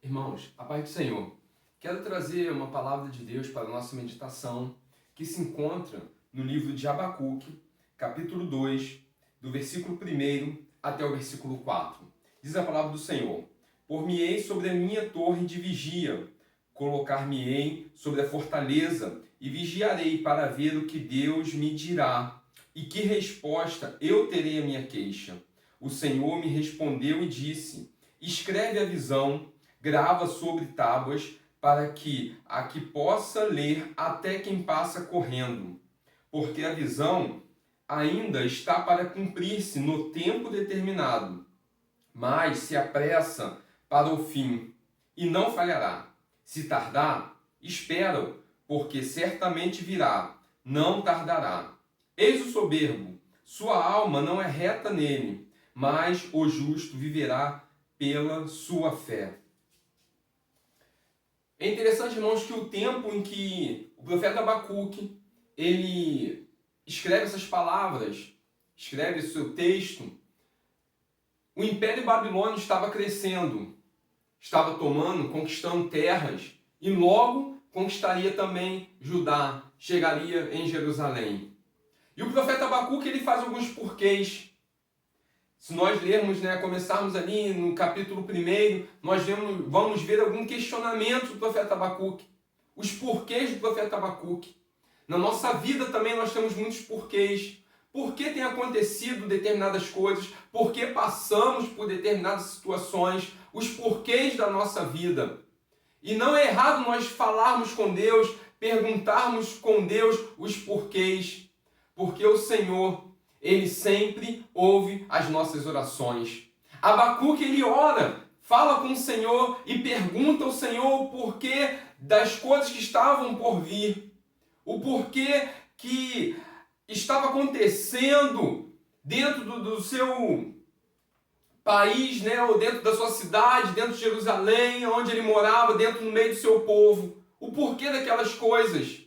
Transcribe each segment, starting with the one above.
Irmãos, a paz do Senhor. Quero trazer uma palavra de Deus para a nossa meditação, que se encontra no livro de Abacuque, capítulo 2, do versículo 1 até o versículo 4. Diz a palavra do Senhor: Por-me-ei sobre a minha torre de vigia, colocar-me-ei sobre a fortaleza e vigiarei para ver o que Deus me dirá e que resposta eu terei à minha queixa. O Senhor me respondeu e disse: Escreve a visão, grava sobre tábuas, para que a que possa ler até quem passa correndo. Porque a visão ainda está para cumprir-se no tempo determinado, mas se apressa para o fim, e não falhará. Se tardar, espera-o, porque certamente virá, não tardará. Eis o soberbo, sua alma não é reta nele, mas o justo viverá pela sua fé. É interessante, irmãos, que o tempo em que o profeta Abacuque, ele escreve essas palavras, escreve o seu texto, o Império Babilônio estava crescendo, estava tomando, conquistando terras, e logo conquistaria também Judá, chegaria em Jerusalém. E o profeta Abacuque, ele faz alguns porquês. Se nós lermos, começarmos ali no capítulo 1, nós vamos ver algum questionamento do profeta Abacuque, os porquês do profeta Abacuque. Na nossa vida também nós temos muitos porquês. Por que tem acontecido determinadas coisas? Por que passamos por determinadas situações? Os porquês da nossa vida. E não é errado nós falarmos com Deus, perguntarmos com Deus os porquês, porque o Senhor, Ele sempre ouve as nossas orações. Abacuque, ele ora, fala com o Senhor e pergunta ao Senhor o porquê das coisas que estavam por vir. O porquê que estava acontecendo dentro do seu país, ou dentro da sua cidade, dentro de Jerusalém, onde ele morava, dentro no meio do seu povo. O porquê daquelas coisas.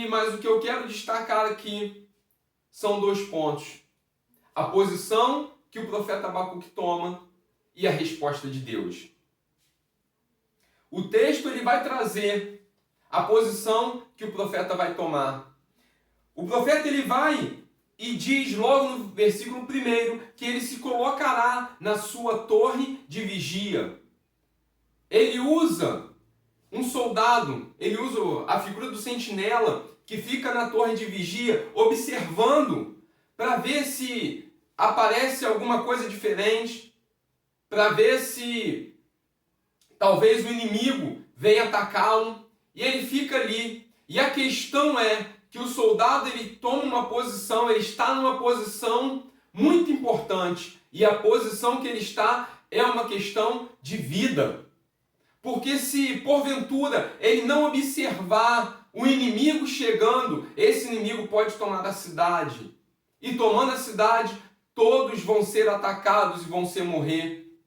Mas o que eu quero destacar aqui são dois pontos: a posição que o profeta Abacuque toma e a resposta de Deus. O texto ele vai trazer a posição que o profeta vai tomar. O profeta ele vai e diz logo no versículo 1 que ele se colocará na sua torre de vigia. Ele usa um soldado, ele usa a figura do sentinela que fica na torre de vigia, observando para ver se aparece alguma coisa diferente, para ver se talvez o inimigo venha atacá-lo, e ele fica ali. E a questão é que o soldado ele toma uma posição, ele está numa posição muito importante, e a posição que ele está é uma questão de vida. Porque se porventura ele não observar o inimigo chegando, esse inimigo pode tomar a cidade. E tomando a cidade, todos vão ser atacados e vão morrer.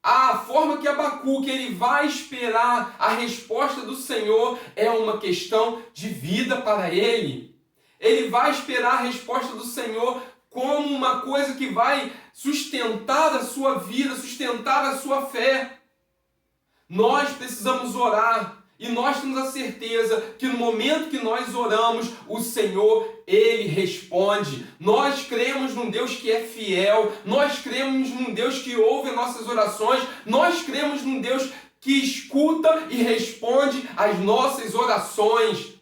A forma que Abacuque ele vai esperar a resposta do Senhor é uma questão de vida para ele. Ele vai esperar a resposta do Senhor como uma coisa que vai sustentar a sua vida, sustentar a sua fé. Nós precisamos orar e nós temos a certeza que no momento que nós oramos, o Senhor, Ele responde. Nós cremos num Deus que é fiel, nós cremos num Deus que ouve nossas orações, nós cremos num Deus que escuta e responde às nossas orações.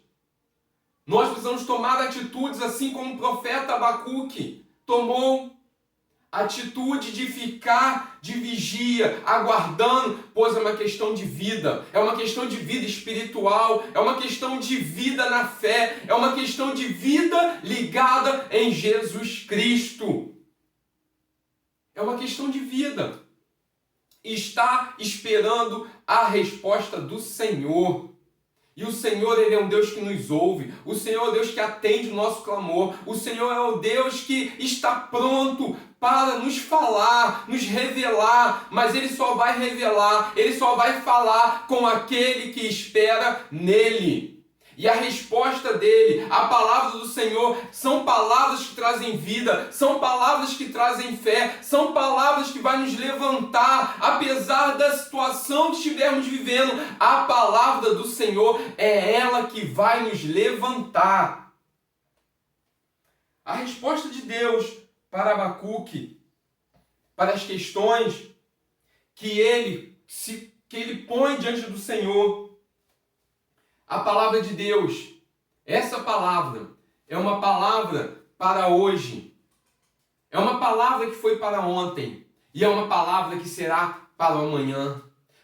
Nós precisamos tomar atitudes assim como o profeta Abacuque tomou. Atitude de ficar de vigia, aguardando, pois é uma questão de vida, é uma questão de vida espiritual, é uma questão de vida na fé, é uma questão de vida ligada em Jesus Cristo. É uma questão de vida. Está esperando a resposta do Senhor. E o Senhor, Ele é um Deus que nos ouve. O Senhor é o Deus que atende o nosso clamor. O Senhor é o Deus que está pronto para nos falar, nos revelar. Mas Ele só vai revelar, Ele só vai falar com aquele que espera nele. E a resposta dele, a palavra do Senhor, são palavras que trazem vida, são palavras que trazem fé, são palavras que vão nos levantar, apesar da situação que estivermos vivendo. A palavra do Senhor é ela que vai nos levantar. A resposta de Deus para Abacuque, para as questões que ele põe diante do Senhor, a palavra de Deus, essa palavra é uma palavra para hoje, é uma palavra que foi para ontem e é uma palavra que será para o amanhã,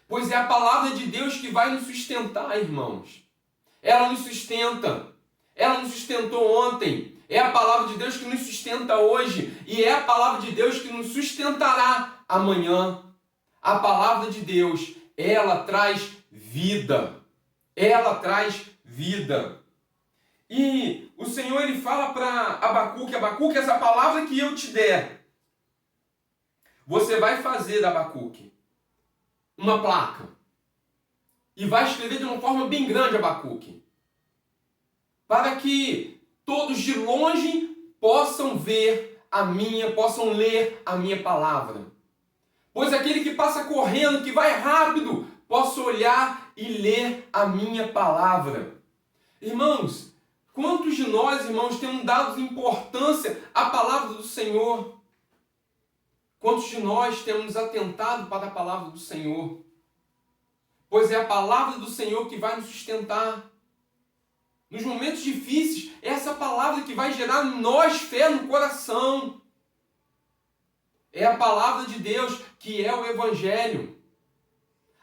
pois é a palavra de Deus que vai nos sustentar, irmãos. Ela nos sustenta, ela nos sustentou ontem, é a palavra de Deus que nos sustenta hoje e é a palavra de Deus que nos sustentará amanhã. A palavra de Deus, ela traz vida. Ela traz vida. E o Senhor, ele fala para Abacuque: Abacuque, essa palavra que eu te der, você vai fazer, Abacuque, uma placa. E vai escrever de uma forma bem grande, Abacuque, para que todos de longe possam possam ler a minha palavra. Pois aquele que passa correndo, que vai rápido, possa olhar e ler a minha palavra. Irmãos, quantos de nós, irmãos, temos dado importância à palavra do Senhor? Quantos de nós temos atentado para a palavra do Senhor? Pois é a palavra do Senhor que vai nos sustentar. Nos momentos difíceis, é essa palavra que vai gerar em nós fé no coração. É a palavra de Deus que é o Evangelho.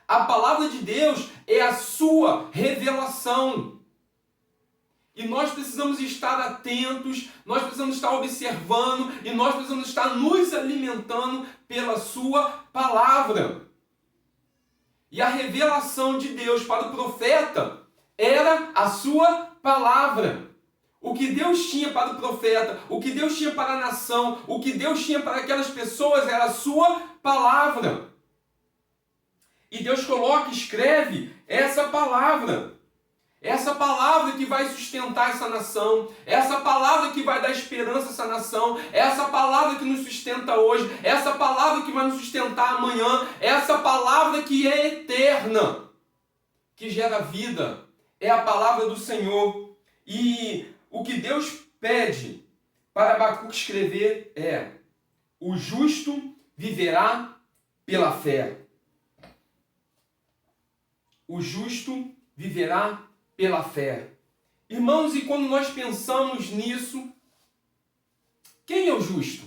A palavra de Deus é a sua revelação. E nós precisamos estar atentos, nós precisamos estar observando e nós precisamos estar nos alimentando pela sua palavra. E a revelação de Deus para o profeta era a sua palavra. O que Deus tinha para o profeta, o que Deus tinha para a nação, o que Deus tinha para aquelas pessoas era a sua palavra. E Deus coloca, escreve essa palavra que vai sustentar essa nação, essa palavra que vai dar esperança a essa nação, essa palavra que nos sustenta hoje, essa palavra que vai nos sustentar amanhã, essa palavra que é eterna, que gera vida, é a palavra do Senhor. E o que Deus pede para Abacuque escrever é: o justo viverá pela fé. O justo viverá pela fé. Irmãos, e quando nós pensamos nisso, quem é o justo?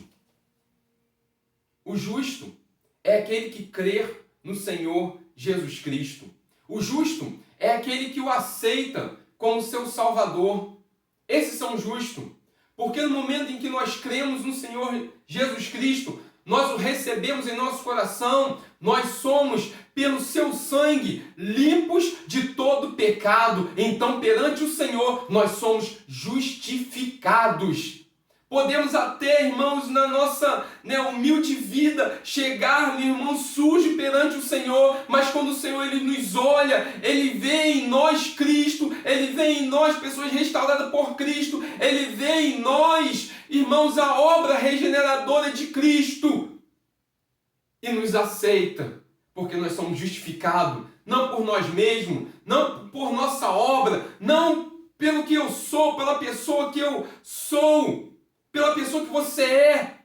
O justo é aquele que crê no Senhor Jesus Cristo. O justo é aquele que o aceita como seu Salvador. Esses são justos, porque no momento em que nós cremos no Senhor Jesus Cristo, nós o recebemos em nosso coração, nós somos, pelo seu sangue, limpos de todo pecado. Então, perante o Senhor, nós somos justificados. Podemos até, irmãos, na nossa humilde vida, chegar, meu irmão, sujo perante o Senhor, mas quando o Senhor ele nos olha, Ele vê em nós Cristo, Ele vê em nós pessoas restauradas por Cristo, Ele vê em nós, irmãos, a obra regeneradora de Cristo e nos aceita, porque nós somos justificados, não por nós mesmos, não por nossa obra, não pelo que eu sou, pela pessoa que eu sou, pela pessoa que você é,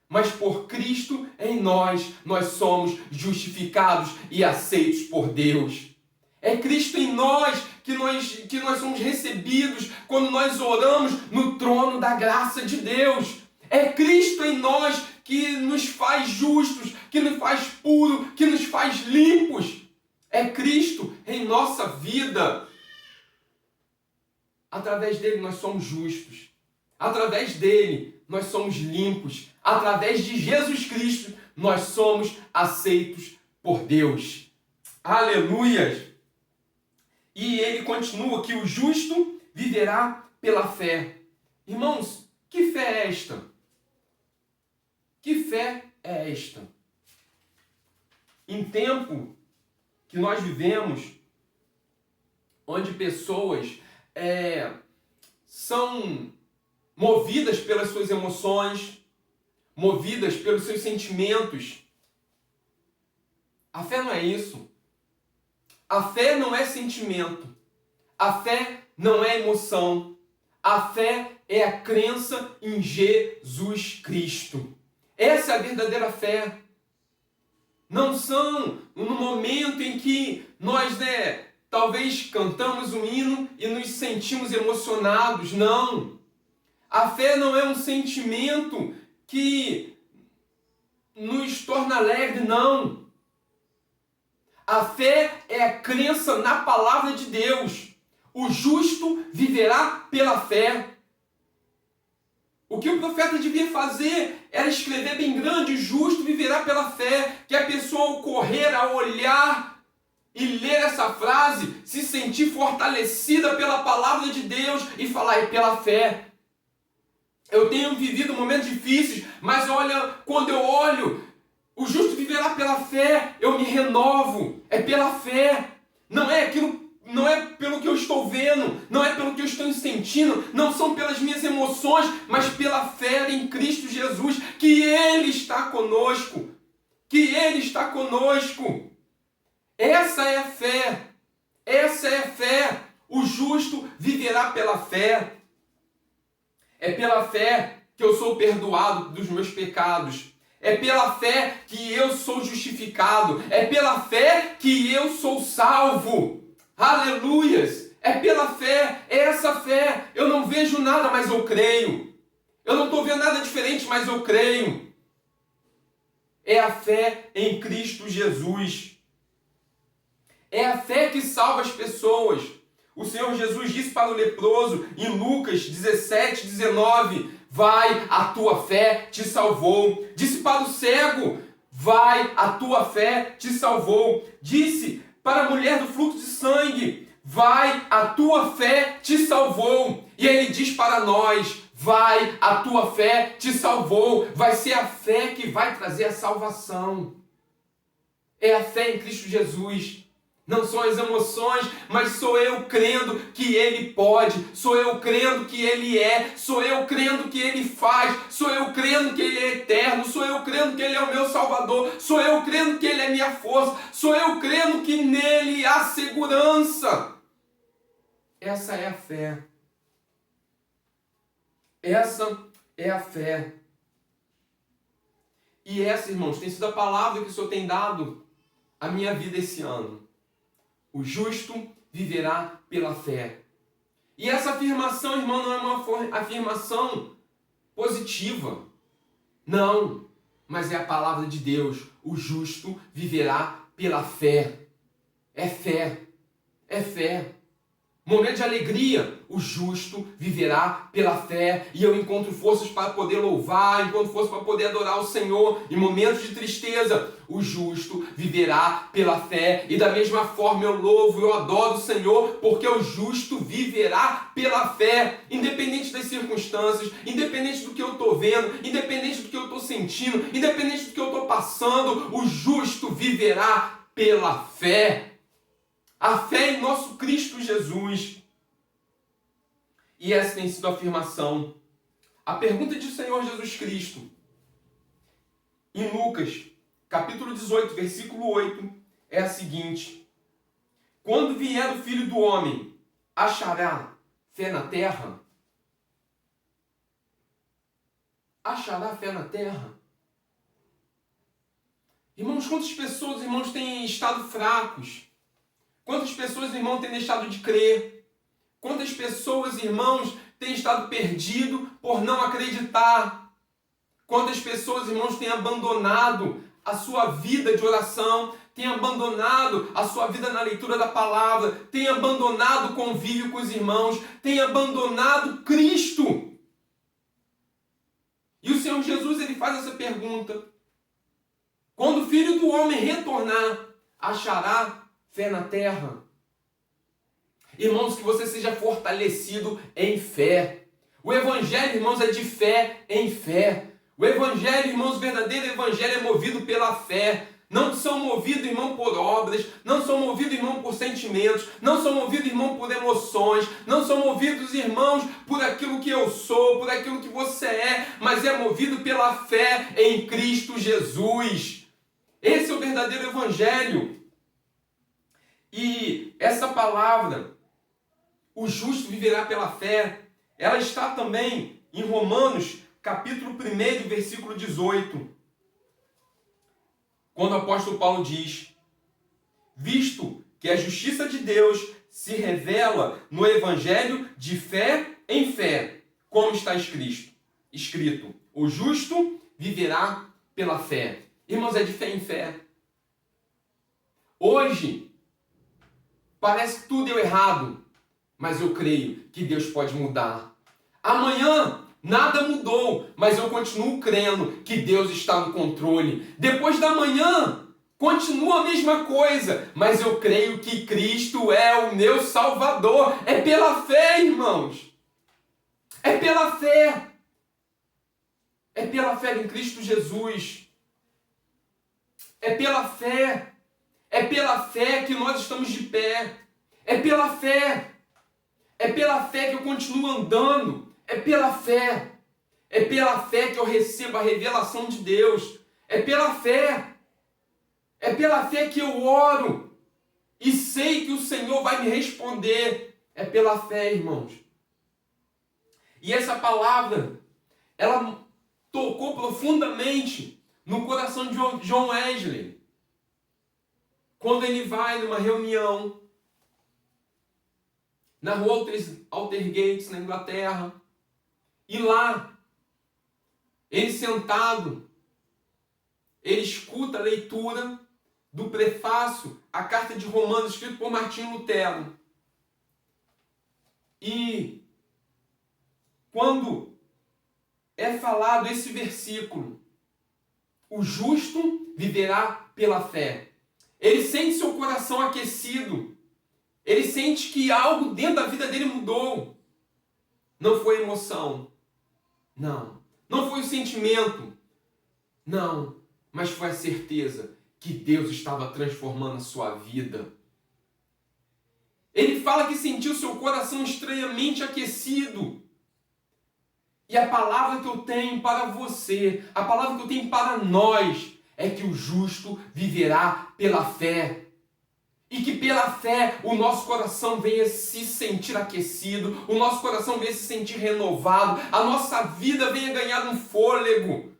mas por Cristo em nós, nós somos justificados e aceitos por Deus. É Cristo em nós que nós somos recebidos quando nós oramos no trono da graça de Deus. É Cristo em nós que nos faz justos, que nos faz puros, que nos faz limpos. É Cristo em nossa vida. Através dele nós somos justos. Através dele nós somos limpos. Através de Jesus Cristo nós somos aceitos por Deus. Aleluias! E ele continua que o justo viverá pela fé. Irmãos, que fé é esta? Que fé é esta? Em tempo que nós vivemos, onde pessoas são movidas pelas suas emoções, movidas pelos seus sentimentos. A fé não é isso. A fé não é sentimento. A fé não é emoção. A fé é a crença em Jesus Cristo. Essa é a verdadeira fé. Não são no momento em que nós, talvez cantamos um hino e nos sentimos emocionados. Não. A fé não é um sentimento que nos torna alegre, não. A fé é a crença na palavra de Deus. O justo viverá pela fé. O que o profeta devia fazer era escrever bem grande: o justo viverá pela fé. Que a pessoa, ao correr, ao olhar e ler essa frase, se sentir fortalecida pela palavra de Deus e falar: é pela fé. Eu tenho vivido momentos difíceis, mas olha, quando eu olho, o justo viverá pela fé, eu me renovo. É pela fé. Não é pelo que eu estou vendo, não é pelo que eu estou sentindo, não são pelas minhas emoções, mas pela fé em Cristo Jesus, que Ele está conosco. Que Ele está conosco. Essa é a fé. Essa é a fé. O justo viverá pela fé. É pela fé que eu sou perdoado dos meus pecados. É pela fé que eu sou justificado. É pela fé que eu sou salvo. Aleluias! É pela fé, é essa fé. Eu não vejo nada, mas eu creio. Eu não estou vendo nada diferente, mas eu creio. É a fé em Cristo Jesus. É a fé que salva as pessoas. O Senhor Jesus disse para o leproso em Lucas 17, 19: vai, a tua fé te salvou. Disse para o cego: vai, a tua fé te salvou. Disse para a mulher do fluxo de sangue: vai, a tua fé te salvou. E ele diz para nós: vai, a tua fé te salvou. Vai ser a fé que vai trazer a salvação. É a fé em Cristo Jesus. Não são as emoções, mas sou eu crendo que Ele pode, sou eu crendo que Ele é, sou eu crendo que Ele faz, sou eu crendo que Ele é eterno, sou eu crendo que Ele é o meu Salvador, sou eu crendo que Ele é minha força, sou eu crendo que nele há segurança. Essa é a fé. Essa é a fé. E essa, irmãos, tem sido a palavra que o Senhor tem dado à minha vida esse ano. O justo viverá pela fé. E essa afirmação, irmão, não é uma afirmação positiva. Não, mas é a palavra de Deus. O justo viverá pela fé. É fé. É fé. Momento de alegria, o justo viverá pela fé. E eu encontro forças para poder louvar, encontro forças para poder adorar o Senhor. Em momentos de tristeza, o justo viverá pela fé. E da mesma forma eu louvo, eu adoro o Senhor, porque o justo viverá pela fé. Independente das circunstâncias, independente do que eu estou vendo, independente do que eu estou sentindo, independente do que eu estou passando, o justo viverá pela fé. A fé em nosso Cristo Jesus. E essa tem sido a afirmação. A pergunta do Senhor Jesus Cristo, em Lucas, capítulo 18, versículo 8, é a seguinte: quando vier o Filho do Homem, achará fé na terra? Achará fé na terra? Irmãos, quantas pessoas, irmãos, têm estado fracos? Quantas pessoas, irmãos, têm deixado de crer? Quantas pessoas, irmãos, têm estado perdidos por não acreditar? Quantas pessoas, irmãos, têm abandonado a sua vida de oração, têm abandonado a sua vida na leitura da palavra, têm abandonado o convívio com os irmãos, têm abandonado Cristo? E o Senhor Jesus, ele faz essa pergunta: quando o Filho do Homem retornar, achará fé na terra? Irmãos, que você seja fortalecido em fé. O Evangelho, irmãos, é de fé em fé. O evangelho, irmãos, o verdadeiro evangelho é movido pela fé. Não são movidos, irmão, por obras, não são movidos, irmão, por sentimentos, não são movidos, irmão, por emoções, não são movidos, irmãos, por aquilo que eu sou, por aquilo que você é, mas é movido pela fé em Cristo Jesus. Esse é o verdadeiro evangelho. E essa palavra, o justo viverá pela fé, ela está também em Romanos, capítulo 1, versículo 18. Quando o apóstolo Paulo diz: visto que a justiça de Deus se revela no evangelho de fé em fé, como está escrito, o justo viverá pela fé. Irmãos, é de fé em fé. Hoje, parece que tudo deu errado, mas eu creio que Deus pode mudar. Amanhã, nada mudou, mas eu continuo crendo que Deus está no controle. Depois da manhã, continua a mesma coisa, mas eu creio que Cristo é o meu Salvador. É pela fé, irmãos. É pela fé. É pela fé em Cristo Jesus. É pela fé. É pela fé que nós estamos de pé. É pela fé. É pela fé que eu continuo andando. É pela fé. É pela fé que eu recebo a revelação de Deus. É pela fé. É pela fé que eu oro e sei que o Senhor vai me responder. É pela fé, irmãos. E essa palavra, ela tocou profundamente no coração de John Wesley. Quando ele vai numa reunião na rua Aldergate, na Inglaterra, e lá, ele sentado, ele escuta a leitura do prefácio à carta de Romanos, escrito por Martinho Lutero. E quando é falado esse versículo, o justo viverá pela fé, ele sente seu coração aquecido, ele sente que algo dentro da vida dele mudou. Não foi emoção, não foi o sentimento, não, mas foi a certeza que Deus estava transformando a sua vida. Ele fala que sentiu seu coração estranhamente aquecido. E a palavra que eu tenho para você, a palavra que eu tenho para nós, é que o justo viverá pela fé. E que pela fé o nosso coração venha se sentir aquecido, o nosso coração venha se sentir renovado, a nossa vida venha ganhar um fôlego.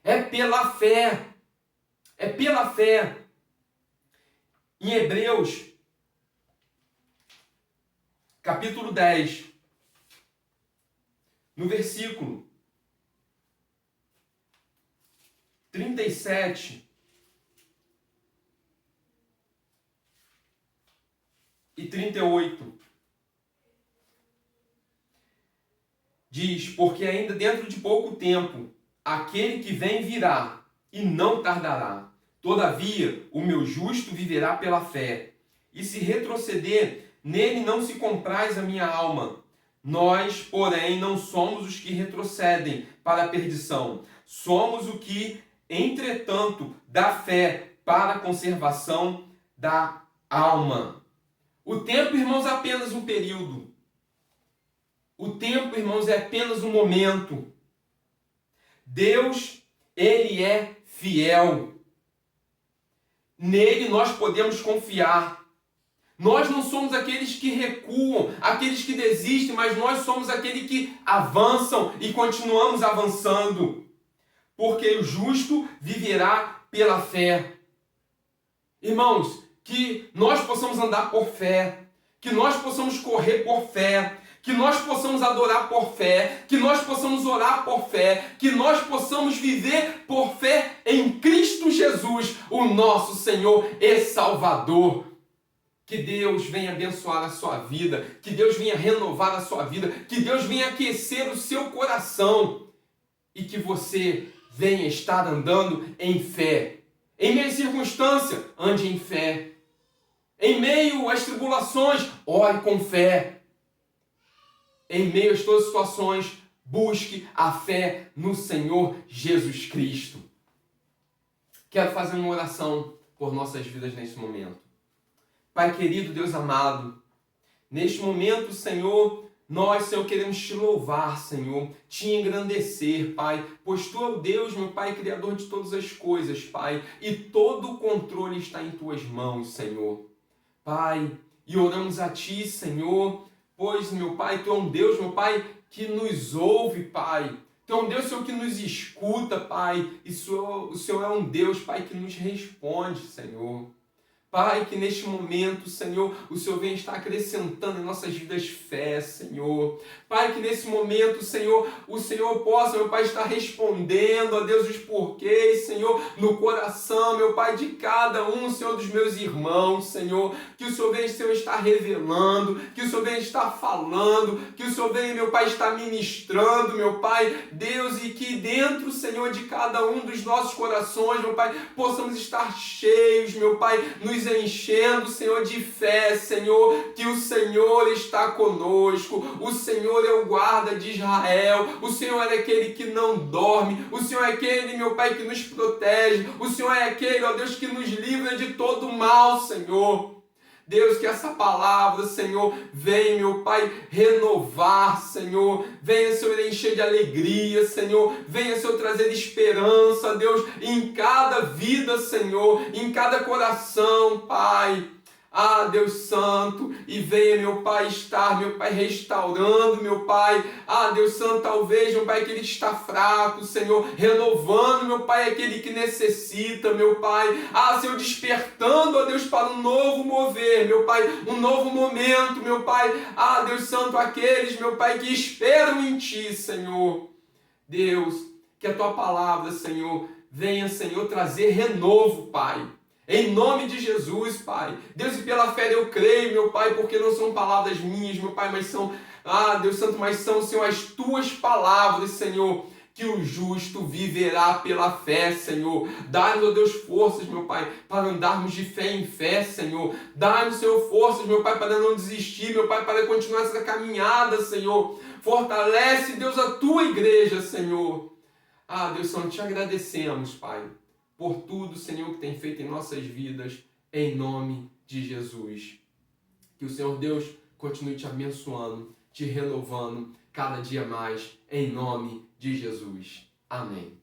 É pela fé. É pela fé. Em Hebreus, capítulo 10, no versículo 37 e 38, diz: porque ainda dentro de pouco tempo, aquele que vem virá e não tardará. Todavia, o meu justo viverá pela fé. E se retroceder, nele não se compraz a minha alma. Nós, porém, não somos os que retrocedem para a perdição. Somos o que, entretanto, dá fé para a conservação da alma. O tempo, irmãos, é apenas um período. O tempo, irmãos, é apenas um momento. Deus, Ele é fiel. Nele nós podemos confiar. Nós não somos aqueles que recuam, aqueles que desistem, mas nós somos aqueles que avançam e continuamos avançando. Porque o justo viverá pela fé. Irmãos, que nós possamos andar por fé, que nós possamos correr por fé, que nós possamos adorar por fé, que nós possamos orar por fé, que nós possamos viver por fé em Cristo Jesus, o nosso Senhor e Salvador. Que Deus venha abençoar a sua vida, que Deus venha renovar a sua vida, que Deus venha aquecer o seu coração e que você venha estar andando em fé. Em meio à circunstância, ande em fé. Em meio às tribulações, ore com fé. Em meio a todas as situações, Busque a fé no Senhor Jesus Cristo. Quero fazer uma oração por nossas vidas neste momento. Pai querido, Deus amado, neste momento, Senhor, nós, Senhor, queremos te louvar, Senhor, te engrandecer, Pai, pois Tu é o Deus, meu Pai, Criador de todas as coisas, Pai, e todo o controle está em Tuas mãos, Senhor. Pai, e oramos a Ti, Senhor, pois, meu Pai, Tu é um Deus, meu Pai, que nos ouve, Pai. Tu é um Deus, Senhor, que nos escuta, Pai, e o Senhor é um Deus, Pai, que nos responde, Senhor. Pai, que neste momento, Senhor, o Senhor venha estar acrescentando em nossas vidas fé, Senhor. Pai, que nesse momento, Senhor, o Senhor possa, meu Pai, estar respondendo a Deus os porquês, Senhor, no coração, meu Pai, de cada um, Senhor, dos meus irmãos, Senhor. Que o Senhor venha, Senhor, estar revelando, que o Senhor venha estar falando, que o Senhor venha, meu Pai, estar ministrando, meu Pai, Deus, e que dentro, Senhor, de cada um dos nossos corações, meu Pai, possamos estar cheios, meu Pai, nos enchendo, Senhor, de fé, Senhor, que o Senhor está conosco, o Senhor é o guarda de Israel, o Senhor é aquele que não dorme, o Senhor é aquele, meu Pai, que nos protege, o Senhor é aquele, ó Deus, que nos livra de todo mal, Senhor. Deus, que essa palavra, Senhor, venha, meu Pai, renovar, Senhor. Venha, Senhor, encher de alegria, Senhor. Venha, Senhor, trazer esperança, Deus, em cada vida, Senhor, em cada coração, Pai. Ah, Deus Santo, e venha, meu Pai, estar, meu Pai, restaurando, meu Pai. Ah, Deus Santo, talvez, meu Pai, aquele que está fraco, Senhor, renovando, meu Pai, aquele que necessita, meu Pai. Ah, Senhor, despertando, ó Deus, para um novo mover, meu Pai, um novo momento, meu Pai. Ah, Deus Santo, aqueles, meu Pai, que esperam em Ti, Senhor. Deus, que a Tua palavra, Senhor, venha, Senhor, trazer renovo, Pai. Em nome de Jesus, Pai. Deus, e pela fé eu creio, meu Pai, porque não são palavras minhas, meu Pai, mas são, Deus Santo, mas são, Senhor, as Tuas palavras, Senhor, que o justo viverá pela fé, Senhor. Dá-nos, ó Deus, forças, meu Pai, para andarmos de fé em fé, Senhor. Dá-nos, Senhor, forças, meu Pai, para não desistir, meu Pai, para continuar essa caminhada, Senhor. Fortalece, Deus, a Tua igreja, Senhor. Deus Santo, te agradecemos, Pai, por tudo, Senhor, que tem feito em nossas vidas, em nome de Jesus. Que o Senhor Deus continue te abençoando, te renovando cada dia mais, em nome de Jesus. Amém.